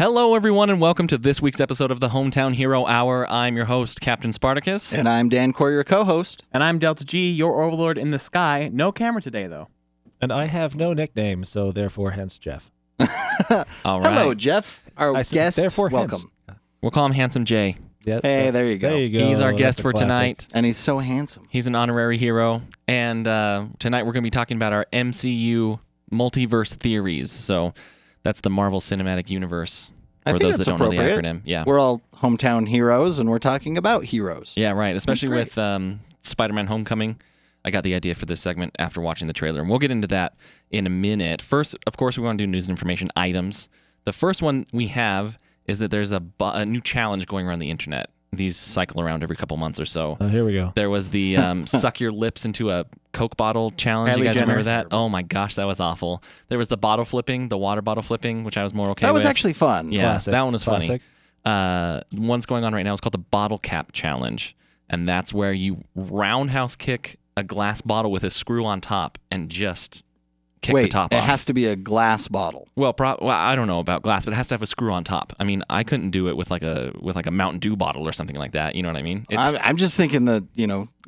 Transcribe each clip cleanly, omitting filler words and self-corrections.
Hello, everyone, and welcome to this week's episode of the Hometown Hero Hour. I'm your host, Captain Spartacus. And I'm Dan Core, your co-host. And I'm Delta G, your overlord in the sky. No camera today, though. And I have no nickname, so therefore, hence Jeff. All right. Hello, Jeff. Our I said, guest. therefore, Welcome. We'll call him Handsome Jay. Yep, Hey, there you go. There you go. He's our That's guest a for classic. tonight. And he's so handsome. He's an honorary hero. And tonight we're going to be talking about our MCU multiverse theories. So that's the Marvel Cinematic Universe. I For think those that's that don't know the appropriate. acronym. Yeah. We're all hometown heroes, and we're talking about heroes. Yeah, right. Especially That's with Spider-Man Homecoming. I got the idea for this segment after watching the trailer, and we'll get into that in a minute. First, of course, we want to do news and information items. The first one we have is that there's a new challenge going around the internet. These cycle around every couple months or so. Oh, here we go. There was the suck your lips into a Coke bottle challenge. Kylie You guys Jenner. remember that? Oh my gosh, that was awful. There was the bottle flipping, the water bottle flipping, which I was more okay That with. was actually fun. Yeah, Classic. that one was Classic. funny. One's going on right now. It's called the bottle cap challenge, and that's where you roundhouse kick a glass bottle with a screw on top and just kick Wait, the top it off. has to be a glass bottle. Well, I don't know about glass, but it has to have a screw on top. I mean, I couldn't do it with like a Mountain Dew bottle or something like that. You know what I mean? I'm just thinking that,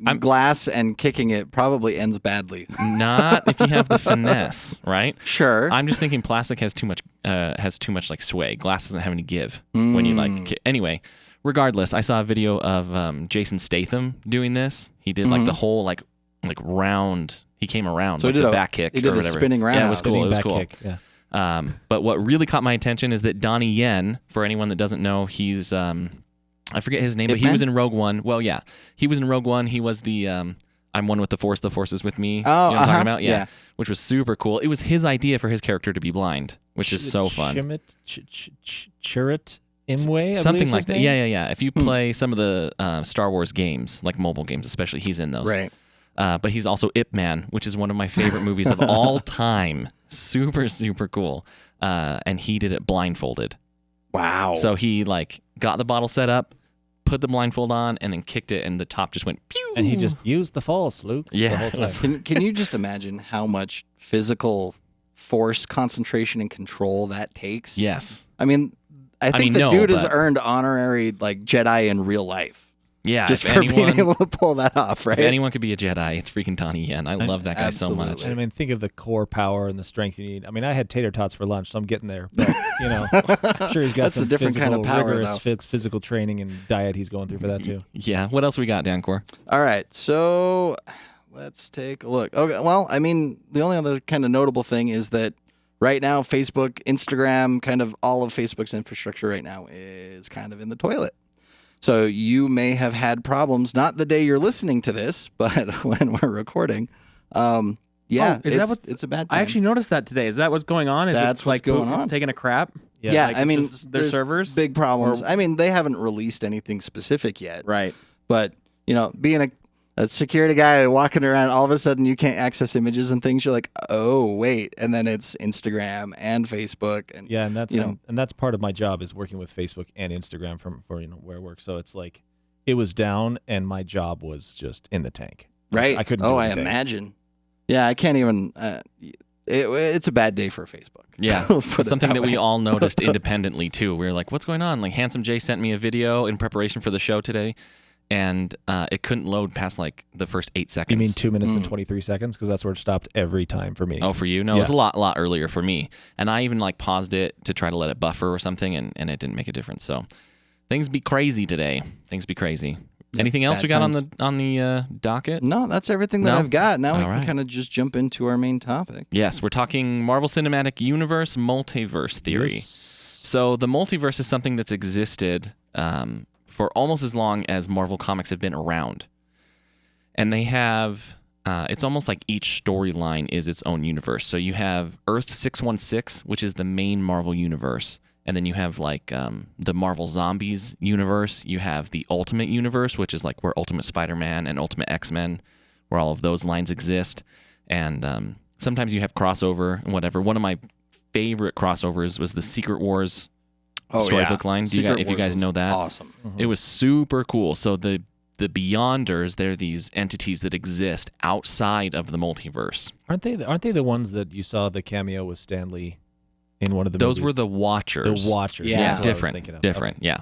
I'm- glass and kicking it probably ends badly. Not if you have the finesse, right? Sure. I'm just thinking plastic has too much like sway. Glass doesn't have any give when you like. Anyway, regardless, I saw a video of Jason Statham doing this. He did like the whole like round. He came around So like he did the a- back kick he did or a whatever. spinning Yeah, it was roundhouse. cool. It Spinning was back cool. kick. Yeah. But what really caught my attention is that Donnie Yen, for anyone that doesn't know, he's I forget his name, but he Ip was Man? in Rogue One. Well, yeah, he was in Rogue One. He was the I'm one with the Force is with me. Oh, you know what I'm uh-huh. talking about? Yeah. Which was super cool. It was his idea for his character to be blind, which is so fun. Chirrut Imwe, Something like that. Yeah. If you play some of the Star Wars games, like mobile games especially, he's in those. Right. But he's also Ip Man, which is one of my favorite movies of all time. Super, super cool. And he did it blindfolded. Wow. So he like got the bottle set up, put the blindfold on, and then kicked it, and the top just went pew. And he just used the false, Luke, Yeah, the whole it was- time. Can you just imagine how much physical force, concentration, and control that takes? Yes. I mean, I think the no, dude has but- earned honorary like Jedi in real life. Yeah. Just if for anyone, being able to pull that off, right? if anyone could be a Jedi, it's freaking Donnie Yen. I love that guy so much. Absolutely. I mean, think of the core power and the strength you need. I mean, I had tater tots for lunch, so I'm getting there. But, I'm sure he's got That's a some different kind of power, rigorous though. physical training and diet he's going through for that, too. Yeah. What else we got, Dancor? All right, so let's take a look. Okay, well, I mean, the only other kind of notable thing is that right now, Facebook, Instagram, kind of all of Facebook's infrastructure right now is kind of in the toilet. So you may have had problems, not the day you're listening to this, but when we're recording. Yeah, is that it's a bad thing. I actually noticed that today. Is that what's going on? Is That's it what's like going Putin's on. taking a crap? Yeah, Like, I mean, just their there's servers? big problems. Or- I mean, they haven't released anything specific yet. Right. But, being a security guy walking around, all of a sudden you can't access images and things. You're like, oh, wait. And then it's Instagram and Facebook. And Yeah, and that's You know. and that's part of my job is working with Facebook and Instagram for where I work. So it's like it was down and my job was just in the tank. right. I couldn't Oh, do I anything. imagine. Yeah, I can't even. It's a bad day for Facebook. Yeah, Let's put it's it something that we way. all noticed independently too. We were like, "What's going on?" Like Handsome Jay sent me a video in preparation for the show today, and it couldn't load past like the first 8 seconds. You mean 2 minutes and 23 seconds? Because that's where it stopped every time for me. Oh, for you? No, it was a lot earlier for me, and I even like paused it to try to let it buffer or something, and it didn't make a difference. So things be crazy today. Things be crazy. Anything else bad we got times. on the docket? No, that's everything that No? I've got. Now we All can right. kind of just jump into our main topic. Yes, we're talking Marvel Cinematic Universe multiverse theory. Yes. So the multiverse is something that's existed for almost as long as Marvel Comics have been around. And they have, it's almost like each storyline is its own universe. So you have Earth 616, which is the main Marvel universe. And then you have like the Marvel Zombies universe. You have the Ultimate Universe, which is like where Ultimate Spider-Man and Ultimate X-Men, where all of those lines exist. And sometimes you have crossover and whatever. One of my favorite crossovers was the Secret Wars storybook line. Do you Secret guys, if you Wars guys was know that? Awesome. It was super cool. So the Beyonders, they're these entities that exist outside of the multiverse. Aren't they the ones that you saw the cameo with Stan Lee in one of the Those movies? were the Watchers. The Watchers. Yeah. That's It's what I was different. thinking of. Different. Okay.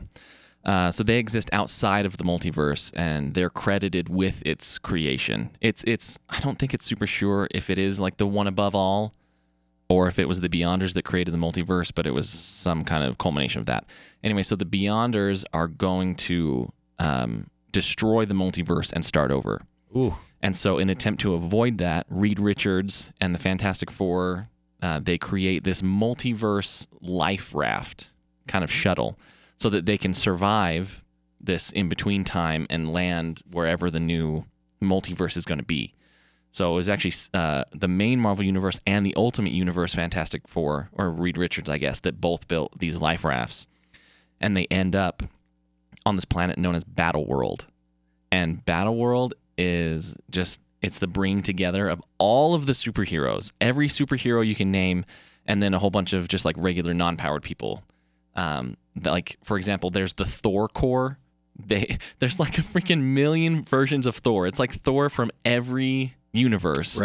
Yeah. So they exist outside of the multiverse, and they're credited with its creation. It's. I don't think it's super sure if it is like the one above all, or if it was the Beyonders that created the multiverse, but it was some kind of culmination of that. Anyway, so the Beyonders are going to destroy the multiverse and start over. Ooh. And so in an attempt to avoid that, Reed Richards and the Fantastic Four, they create this multiverse life raft kind of shuttle so that they can survive this in-between time and land wherever the new multiverse is going to be. So it was actually the main Marvel Universe and the Ultimate Universe Fantastic Four, or Reed Richards, I guess, that both built these life rafts. And they end up on this planet known as Battle World. And Battle World is just, it's the bringing together of all of the superheroes, every superhero you can name, and then a whole bunch of just like regular non-powered people. Like, for example, there's the Thor Corps. There's like a freaking million versions of Thor. It's like Thor from every universe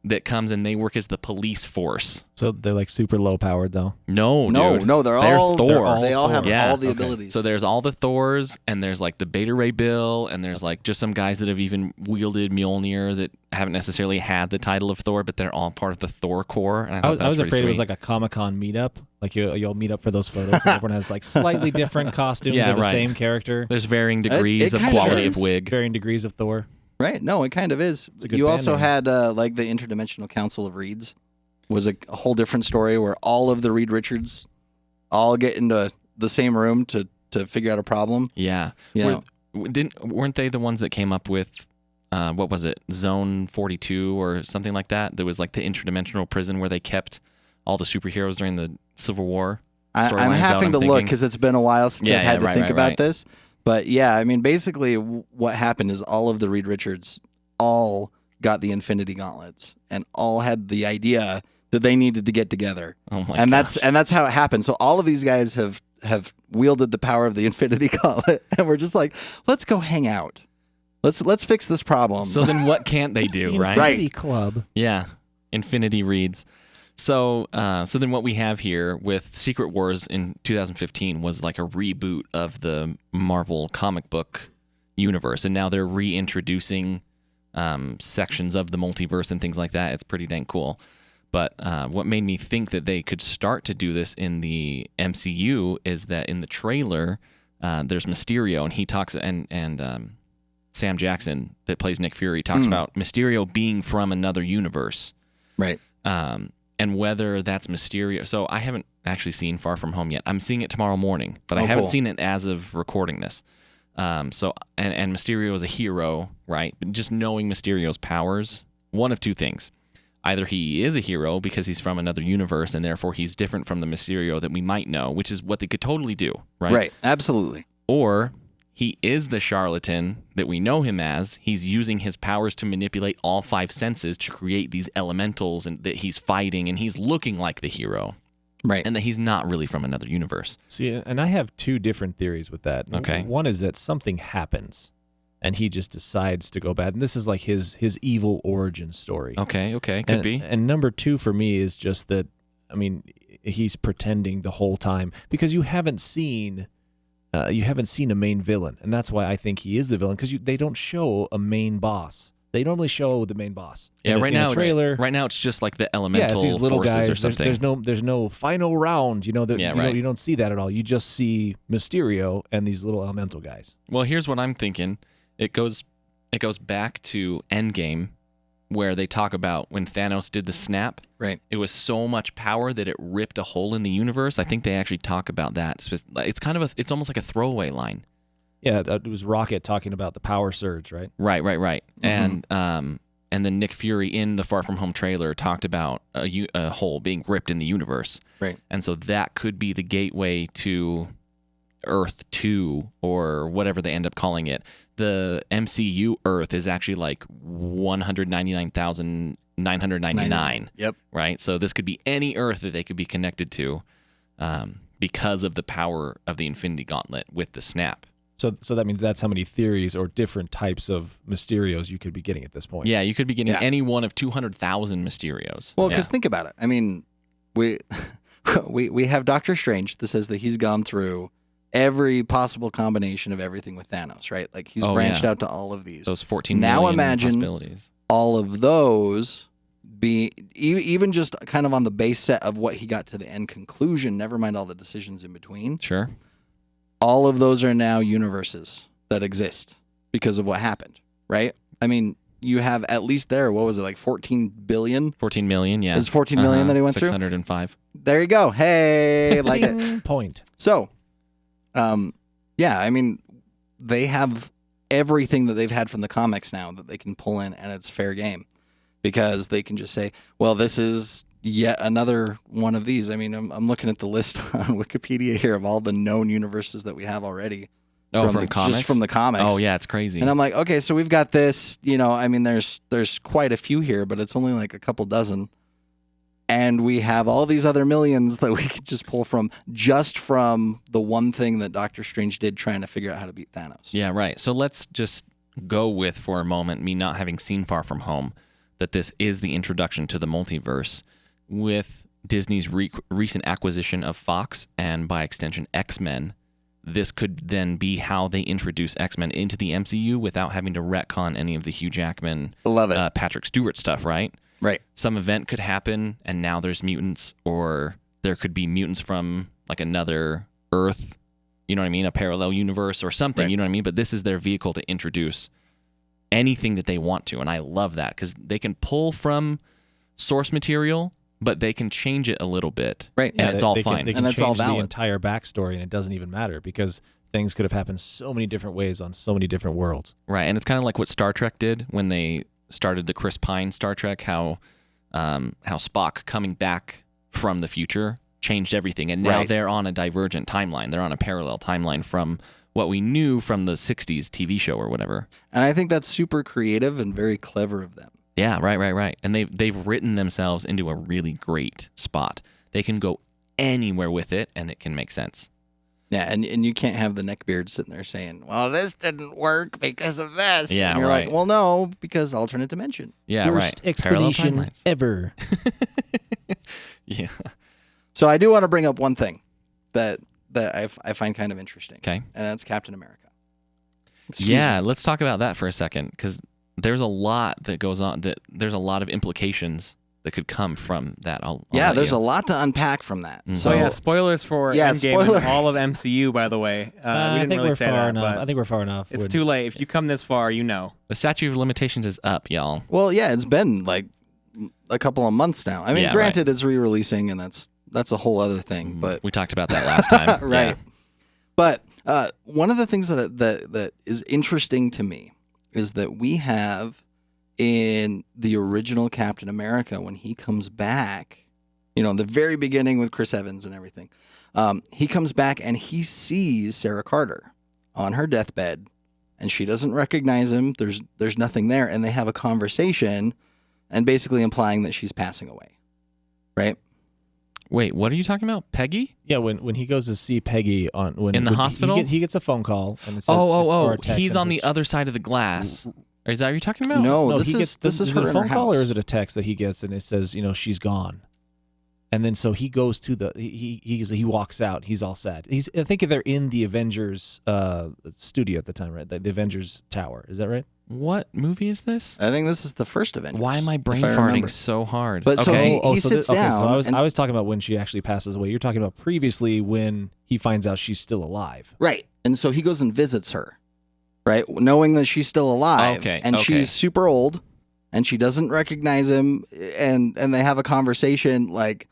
that comes, and they work as the police force. So they're like super low powered though. No, dude. They're all Thor. They all have Yeah. all the Okay. abilities. So there's all the Thors, and there's like the Beta Ray Bill, and there's like just some guys that have even wielded Mjolnir that haven't necessarily had the title of Thor, but they're all part of the Thor Corps. And I was afraid it was like a Comic-Con meetup. Like you'll meet up for those photos, and everyone has like slightly different costumes Yeah, of the right. same character, there's varying degrees it of kind of quality is. of wig. varying degrees of Thor. Right? No, it kind of is. a good You band also name. had like the Interdimensional Council of Reeds was a whole different story where all of the Reed Richards all get into the same room to figure out a problem. Yeah. You know, Weren't they the ones that came up with what was it, Zone 42 or something like that? There was like the interdimensional prison where they kept all the superheroes during the Civil War. I'm Storyline is out, having to I'm look thinking. because it's been a while since Yeah, I've had yeah, to think right, about right. this. But yeah, I mean, basically what happened is all of the Reed Richards all got the Infinity Gauntlets and all had the idea that they needed to get together. Oh my and gosh. that's how it happened. So all of these guys have wielded the power of the Infinity Gauntlet, and we're just like, let's go hang out. Let's fix this problem. So then what can't they It's do, the right? Infinity Club. Yeah, Infinity Reads. So then what we have here with Secret Wars in 2015 was like a reboot of the Marvel comic book universe, and now they're reintroducing sections of the multiverse and things like that. It's pretty dang cool. But what made me think that they could start to do this in the MCU is that in the trailer, there's Mysterio, and he talks, and Sam Jackson that plays Nick Fury talks about Mysterio being from another universe. right. And whether that's Mysterio. So I haven't actually seen Far From Home yet. I'm seeing it tomorrow morning, but I Oh, haven't cool. seen it as of recording this. So Mysterio is a hero, right? But just knowing Mysterio's powers, one of two things. Either he is a hero because he's from another universe and therefore he's different from the Mysterio that we might know, which is what they could totally do, right? Right. Absolutely. Or he is the charlatan that we know him as. He's using his powers to manipulate all five senses to create these elementals and that he's fighting, and he's looking like the hero, Right. and that he's not really from another universe. See, and I have two different theories with that. Okay. One is that something happens, and he just decides to go bad, and this is like his evil origin story. Okay, could be. And number two for me is just that, I mean, he's pretending the whole time because you haven't seen a main villain, and that's why I think he is the villain, because they don't show a main boss. They normally show the main boss. Yeah, in right a now trailer. right now it's just like the elemental it's these little forces guys. or something. There's no final round. You know that Yeah, you, right. you don't see that at all. You just see Mysterio and these little elemental guys. Well, here's what I'm thinking. It goes back to Endgame, where they talk about when Thanos did the snap. Right. It was so much power that it ripped a hole in the universe. I think they actually talk about that. It's almost like a throwaway line. Yeah, it was Rocket talking about the power surge, right? Right. Mm-hmm. And then Nick Fury in the Far From Home trailer talked about a hole being ripped in the universe. Right. And so that could be the gateway to Earth 2 or whatever they end up calling it. The MCU Earth is actually like 199,999. Yep. Right? So this could be any Earth that they could be connected to because of the power of the Infinity Gauntlet with the snap. So that means that's how many theories or different types of Mysterios you could be getting at this point. Yeah, you could be getting Yeah. any one of 200,000 Mysterios. Well, Yeah. because think about it. I mean, we have Doctor Strange that says that he's gone through every possible combination of everything with Thanos, right? Like he's branched out to all of these. Those 14 now million imagine possibilities. all of those be even just kind of on the base set of what he got to the end conclusion, never mind all the decisions in between. Sure. All of those are now universes that exist because of what happened, right? I mean, you have at least there, what was it, like 14 billion? 14 million, yeah. It was 14 million that he went through? 605. There you go. Hey, like it. Point. So, yeah, I mean, they have everything that they've had from the comics now that they can pull in, and it's fair game because they can just say, well, this is yet another one of these. I mean, I'm looking at the list on Wikipedia here of all the known universes that we have already. Oh, from comics? Just from the comics. Oh, yeah, it's crazy. And I'm like, okay, so we've got this, I mean, there's quite a few here, but it's only like a couple dozen. And we have all these other millions that we could just pull from just from the one thing that Doctor Strange did trying to figure out how to beat Thanos. Yeah, right. So let's just go with, for a moment, me not having seen Far From Home, that this is the introduction to the multiverse with Disney's recent acquisition of Fox and, by extension, X-Men. This could then be how they introduce X-Men into the MCU without having to retcon any of the Hugh Jackman, Love it. Patrick Stewart stuff, right? Right. Some event could happen, and now there's mutants, or there could be mutants from like another Earth, you know what I mean? A parallel universe or something, Right. you know what I mean? But this is their vehicle to introduce anything that they want to, and I love that because they can pull from source material, but they can change it a little bit, Right. and it's all they fine. They can And it's change all the valid. entire backstory, and it doesn't even matter because things could have happened so many different ways on so many different worlds. Right, and it's kind of like what Star Trek did when they started the Chris Pine Star Trek, how Spock coming back from the future changed everything, and now Right. they're on a divergent timeline. They're on a parallel timeline from what we knew from the 60s TV show or whatever. And I think that's super creative and very clever of them. Yeah, right. And they've written themselves into a really great spot. They can go anywhere with it, and it can make sense. Yeah, and you can't have the neckbeard sitting there saying, well, this didn't work because of this. Yeah, and you're right. like, well, no, because alternate dimension. Yeah, Worst right. Parallel explanation timelines. ever. Yeah. So I do want to bring up one thing that I find kind of interesting. Okay. And that's Captain America. Excuse Yeah, me. let's talk about that for a second, because there's a lot that goes on. There's a lot of implications that could come from that. Yeah, there's a lot to unpack from that. Mhm. So So yeah, spoilers for Yeah, Endgame spoilers. and all of MCU, by the way. We I didn't think really we're say far that, enough. but I think we're far enough. it's When- too late. If you come this far, you know. The statute of limitations is up, y'all. Well, yeah, it's been like a couple of months now. I mean, Yeah, granted, it's re-releasing, and that's a whole other thing. But We talked about that last time. right. But one of the things that is interesting to me is that we have in the original Captain America when he comes back, in the very beginning with Chris Evans and everything, he comes back and he sees Sarah Carter on her deathbed, and she doesn't recognize him. There's nothing there, and they have a conversation, and basically implying that she's passing away, right? Wait, what are you talking about? Peggy? Yeah, when he goes to see Peggy In the hospital? he gets a phone call and it says, Oh! or a text He's and on the says- other side of the glass. Is that what you're talking about? No, this he is gets, this is it her a in phone her call or house. is it a text that he gets and it says, she's gone. And then so he goes to he walks out. He's all sad. I think they're in the Avengers studio at the time, right? The Avengers Tower. Is that right? What movie is this? I think this is the first Avengers. Why am I brain if I remember. farting so hard? But so okay. he sits down. So I was talking about when she actually passes away. You're talking about previously when he finds out she's still alive. Right. And so he goes and visits her, right? Knowing that she's still alive. Okay, And okay. she's super old and she doesn't recognize him. And they have a conversation like,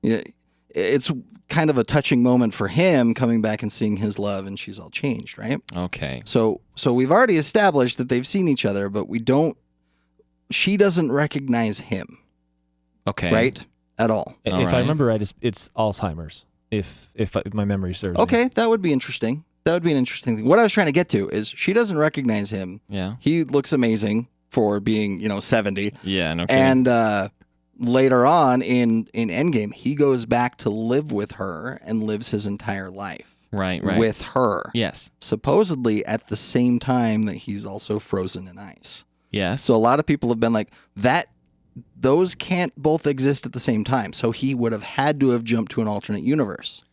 it's kind of a touching moment for him coming back and seeing his love, and she's all changed, right? Okay. So we've already established that they've seen each other, but she doesn't recognize him, Okay. right? At all. All If I right. remember right, it's Alzheimer's. If my memory serves me. Okay, that would be interesting. That would be an interesting thing. What I was trying to get to is she doesn't recognize him. Yeah. He looks amazing for being, 70. Yeah. No kidding. And later on in Endgame, he goes back to live with her and lives his entire life right. with her. Yes. Supposedly at the same time that he's also frozen in ice. Yes. So a lot of people have been like, that those can't both exist at the same time. So he would have had to have jumped to an alternate universe.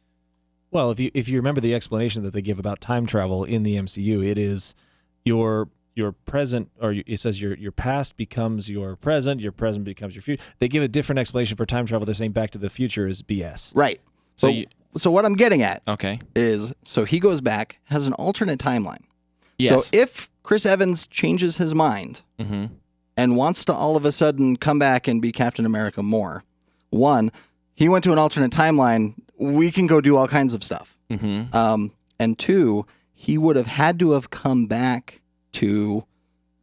Well, if you remember the explanation that they give about time travel in the MCU, it is your present, or it says your past becomes your present becomes your future. They give a different explanation for time travel. They're saying Back to the Future is BS. Right. So what I'm getting at is, so he goes back, has an alternate timeline. Yes. So if Chris Evans changes his mind and wants to all of a sudden come back and be Captain America more, one, he went to an alternate timeline. We can go do all kinds of stuff. And two, he would have had to have come back to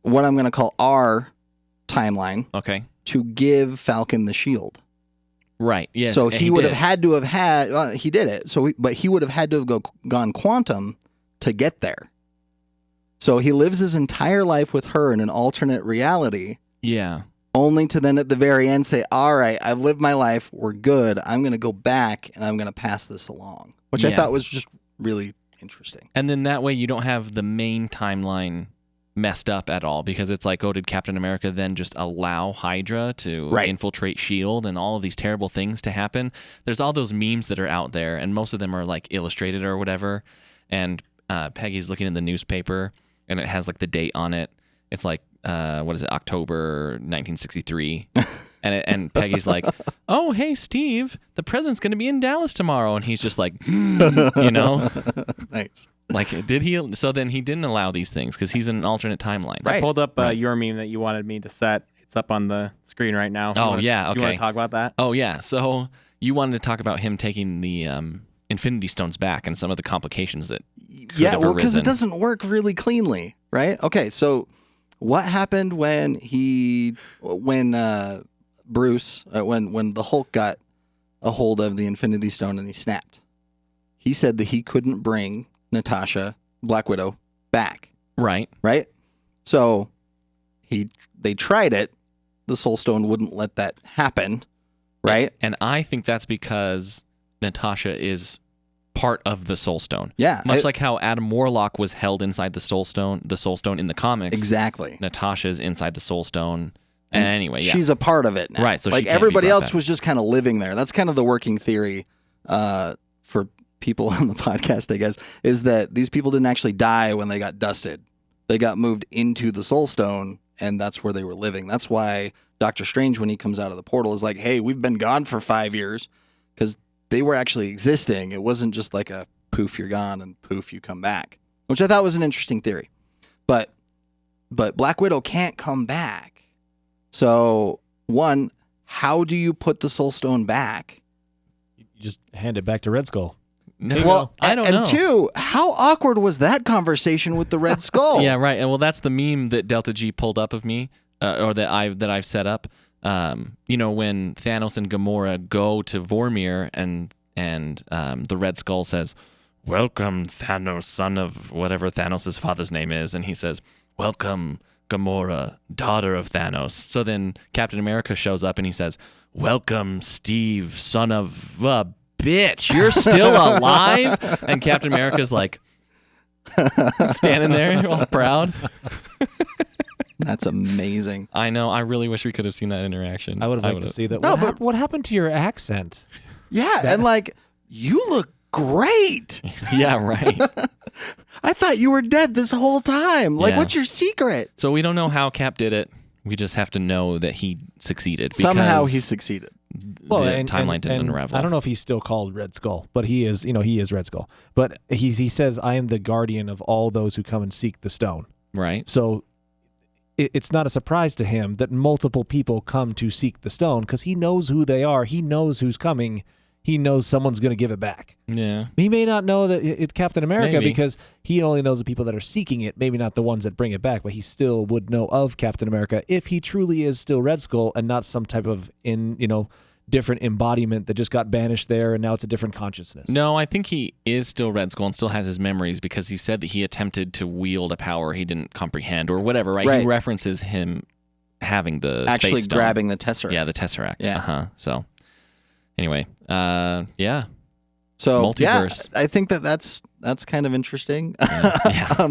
what I'm going to call our timeline to give Falcon the shield. Right. Yes. So he would have had to have had, he did it. But he would have had to have gone quantum to get there. So he lives his entire life with her in an alternate reality. Yeah. Only to then at the very end say, all right, I've lived my life. We're good. I'm going to go back and I'm going to pass this along, which I thought was just really interesting. And then that way you don't have the main timeline messed up at all, because it's like, oh, did Captain America then just allow Hydra to infiltrate S.H.I.E.L.D. and all of these terrible things to happen? There's all those memes that are out there, and most of them are like illustrated or whatever. And Peggy's looking in the newspaper, and it has like the date on it. It's like, what is it, October 1963. And Peggy's like, oh, hey, Steve, the president's going to be in Dallas tomorrow. And he's just like, you know? Nice. Like, did he? So then he didn't allow these things because he's in an alternate timeline. I pulled up your meme that you wanted me to set. It's up on the screen right now. Oh, yeah. Okay. You want to talk about that? Oh, yeah. So you wanted to talk about him taking the Infinity Stones back and some of the complications that because it doesn't work really cleanly, right? Okay, so what happened when Bruce, when the Hulk got a hold of the Infinity Stone and he snapped? He said that he couldn't bring Natasha, Black Widow, back. Right. So they tried it. The Soul Stone wouldn't let that happen, right? And I think that's because Natasha is part of the Soul Stone. Yeah. Much like how Adam Warlock was held inside the Soul Stone in the comics. Exactly. Natasha's inside the Soul Stone. And anyway, she's a part of it now. Right. So like everybody else was just kind of living there. That's kind of the working theory for people on the podcast, I guess, is that these people didn't actually die when they got dusted. They got moved into the Soul Stone, and that's where they were living. That's why Doctor Strange, when he comes out of the portal, is like, hey, we've been gone for 5 years, because they were actually existing. It wasn't just like a poof, you're gone, and poof, you come back, which I thought was an interesting theory. But Black Widow can't come back. So, one, how do you put the Soul Stone back? You just hand it back to Red Skull. No, well, I don't know. And two, how awkward was that conversation with the Red Skull? Yeah, right. And well, that's the meme that Delta G pulled up of me, or that I've set up. You know, when Thanos and Gamora go to Vormir, and the Red Skull says, "Welcome, Thanos, son of whatever Thanos' father's name is," and he says, "Welcome, Gamora, daughter of Thanos." So then Captain America shows up and he says, "Welcome, Steve, son of a bitch, you're still alive?" And Captain America's like standing there all proud. That's amazing. I know. I really wish we could have seen that interaction. I would have liked to see that. No, what happened to your accent? Yeah, and like, you look great. Yeah, right. I thought you were dead this whole time. Like, what's your secret? So we don't know how Cap did it. We just have to know that he succeeded. Somehow he succeeded. Well, the timeline didn't unravel. I don't know if he's still called Red Skull, but he is. You know, he is Red Skull. But he says, "I am the guardian of all those who come and seek the stone." Right. So it's not a surprise to him that multiple people come to seek the stone, because he knows who they are. He knows who's coming. He knows someone's going to give it back. Yeah. He may not know that it's Captain America, Maybe. because he only knows the people that are seeking it, maybe not the ones that bring it back, but he still would know of Captain America if he truly is still Red Skull and not some type of different embodiment that just got banished there and now it's a different consciousness. No, I think he is still Red Skull and still has his memories, because he said that he attempted to wield a power he didn't comprehend or whatever, right? He references him having the actually Space Stone. Grabbing the Tesseract. Yeah, the Tesseract. Yeah. So anyway, yeah. So Multiverse. Yeah, I think that's kind of interesting. Yeah.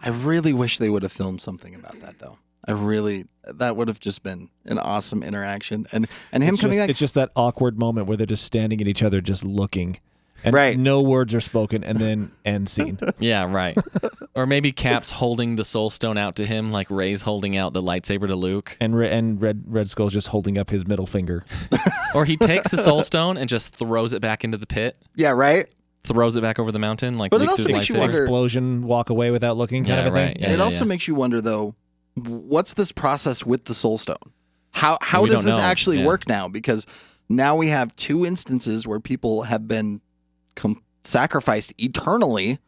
I really wish they would have filmed something about that, though. That would have just been an awesome interaction. And him coming back. It's just that awkward moment where they're just standing at each other, just looking. And Right. no words are spoken, and then end scene. Yeah, right. Or maybe Cap's holding the Soul Stone out to him, like Rey's holding out the lightsaber to Luke. And Red Skull's just holding up his middle finger. Or he takes the Soul Stone and just throws it back into the pit. Yeah, right? Throws it back over the mountain, like But it Luke also through the makes you lightsaber. wonder- Explosion, walk away without looking kind Yeah, of a thing. right. Yeah, it also makes you wonder, though, what's this process with the Soul Stone? How We does don't this know. actually Yeah. work now? Because now we have 2 instances where people have been sacrificed eternally,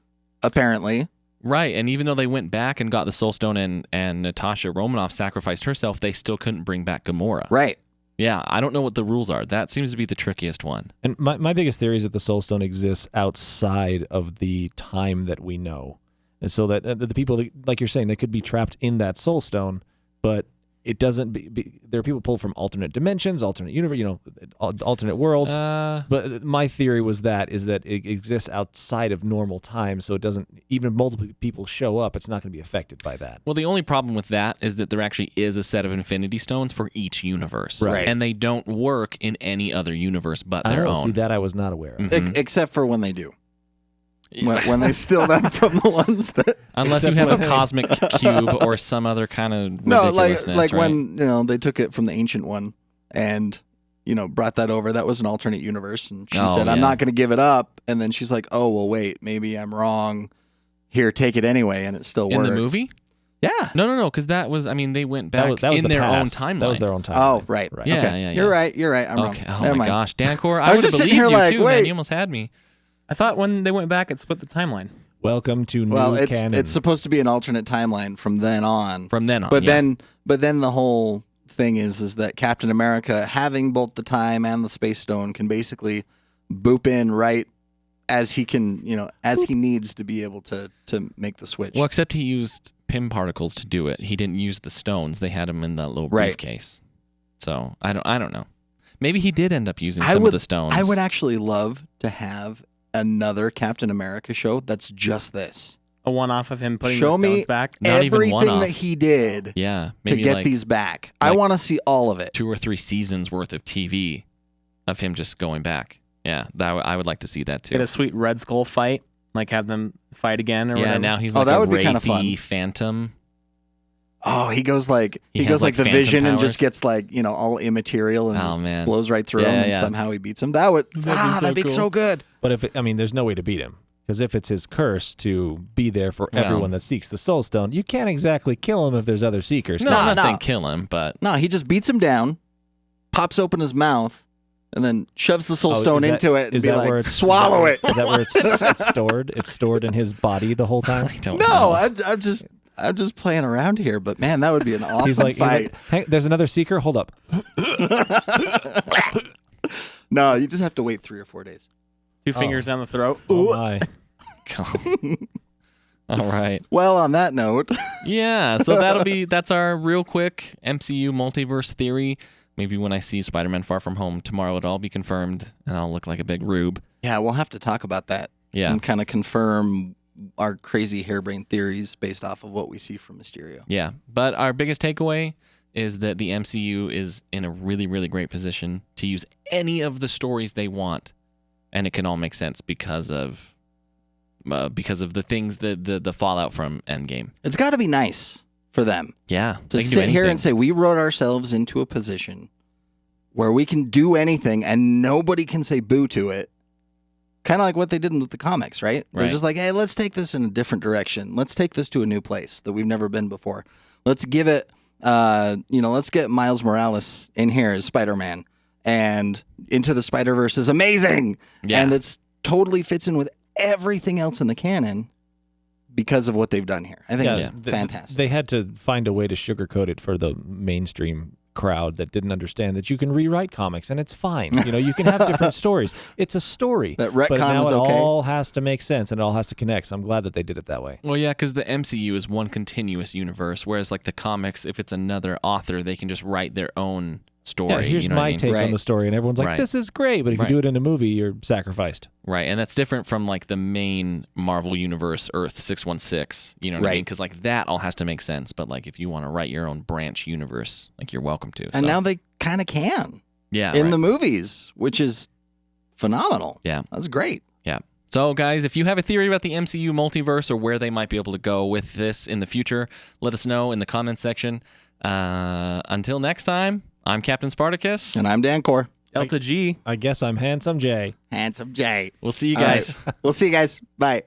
apparently. Right, and even though they went back and got the Soul Stone and Natasha Romanoff sacrificed herself, they still couldn't bring back Gamora. Right. Yeah, I don't know what the rules are. That seems to be the trickiest one. And my biggest theory is that the Soul Stone exists outside of the time that we know. And so that the people, like you're saying, they could be trapped in that Soul Stone, but it doesn't there are people pulled from alternate dimensions, alternate universe, alternate worlds. But my theory is that it exists outside of normal time, so it doesn't, even if multiple people show up, it's not going to be affected by that. Well, the only problem with that is that there actually is a set of Infinity Stones for each universe. Right. And they don't work in any other universe but their own. See, that I was not aware of. Mhm. Except for when they do. When they steal them from the ones that... Unless you Except have a when- cosmic cube or some other kind of No, ridiculousness, like right? when they took it from the Ancient One and brought that over. That was an alternate universe, and she Oh, said, "I'm yeah. not going to give it up." And then she's like, "Oh well, wait, maybe I'm wrong. Here, take it anyway," and it still in worked. the movie? Yeah. No, because that was, I mean, they went That back was, that was in the their past. own timeline. That was their own timeline. Oh, right. Right. Yeah, Okay. yeah. You're right. I'm Okay. wrong. Oh Never my mind. gosh, Dancor, I I was would have just sitting believed here you like, too, wait. man. You almost had me. I thought when they went back, it split the timeline. Welcome to Well, new it's canon. it's supposed to be an alternate timeline from then on. From then on, But yeah. then the whole thing is that Captain America, having both the time and the Space Stone, can basically boop in right as he can, as he needs to be able to make the switch. Well, except he used Pym particles to do it. He didn't use the stones. They had him in that little Right. briefcase. So I don't know. Maybe he did end up using some of the stones. I would actually love to have another Captain America show that's just this. A one-off of him putting Show the me stones back. Not even Everything one-off. that he did Yeah, to maybe get like these back. I like- want to see all of it. 2 or 3 seasons worth of TV of him just going back. Yeah, I would like to see that too. Get a sweet Red Skull fight, like have them fight again or Yeah, whatever. now he's Oh, like that a would be kinda wraithy fun. phantom. Oh, he goes like He he has, goes like the like, phantom Vision and just powers. gets like all immaterial and Oh, just man. blows right through Yeah, him and yeah. somehow he beats him. That'd be cool. so good. But there's no way to beat him. Because if it's his curse to be there for Well- everyone that seeks the Soul Stone, you can't exactly kill him if there's other seekers. No, No, I'm not no. saying kill him, but No, he just beats him down, pops open his mouth, and then shoves the Soul Oh, Stone is that- into it and is be that where like, it's- swallow it. Is that where it's stored? It's stored in his body the whole time? I don't No, know. I'm just playing around here, but man, that would be an awesome He's like, fight. hey, there's another seeker. Hold up. No, you just have to wait 3 or 4 days. 2 fingers down the throat. Oh my. All right. Well, on that note, Yeah, so that's our real quick MCU multiverse theory. Maybe when I see Spider-Man Far From Home tomorrow, it'll all be confirmed, and I'll look like a big rube. yeah, we'll have to talk about that Yeah, and kind of confirm our crazy harebrained theories based off of what we see from Mysterio. yeah. But our biggest takeaway is that the MCU is in a really, really great position to use any of the stories they want, and it can all make sense because of the things the fallout from Endgame. It's got to be nice for them Yeah, to they can do sit here anything. and say we wrote ourselves into a position where we can do anything and nobody can say boo to it. Kind of like what they did with the comics, right? They're Right. just like, hey, let's take this in a different direction. Let's take this to a new place that we've never been before. Let's give it, let's get Miles Morales in here as Spider-Man, and Into the Spider-Verse is amazing. Yeah. And it's totally fits in with everything else in the canon because of what they've done here. I think it's fantastic. They had to find a way to sugarcoat it for the mainstream crowd that didn't understand that you can rewrite comics and it's fine. You can have different stories. It's a story. That retcon but now is it okay. all has to make sense and it all has to connect. So I'm glad that they did it that way. Well, yeah, because the MCU is one continuous universe, whereas like the comics, if it's another author, they can just write their own story. Yeah, here's you know what I my mean? take Right. on the story, and everyone's like, Right. "This is great," but if Right. you do it in a movie, you're sacrificed. Right, and that's different from like the main Marvel Universe Earth 616. You know what I mean? Right. Because like that all has to make sense. But like if you want to write your own branch universe, like you're welcome to. And So, now they kind of can yeah, in right. the movies, which is phenomenal. Yeah. That's great. Yeah. So, guys, if you have a theory about the MCU multiverse or where they might be able to go with this in the future, let us know in the comments section. Until next time, I'm Captain Spartacus. And I'm Dan Core. Delta G. I guess I'm Handsome Jay. Handsome Jay. We'll see you All right. guys. We'll see you guys. Bye.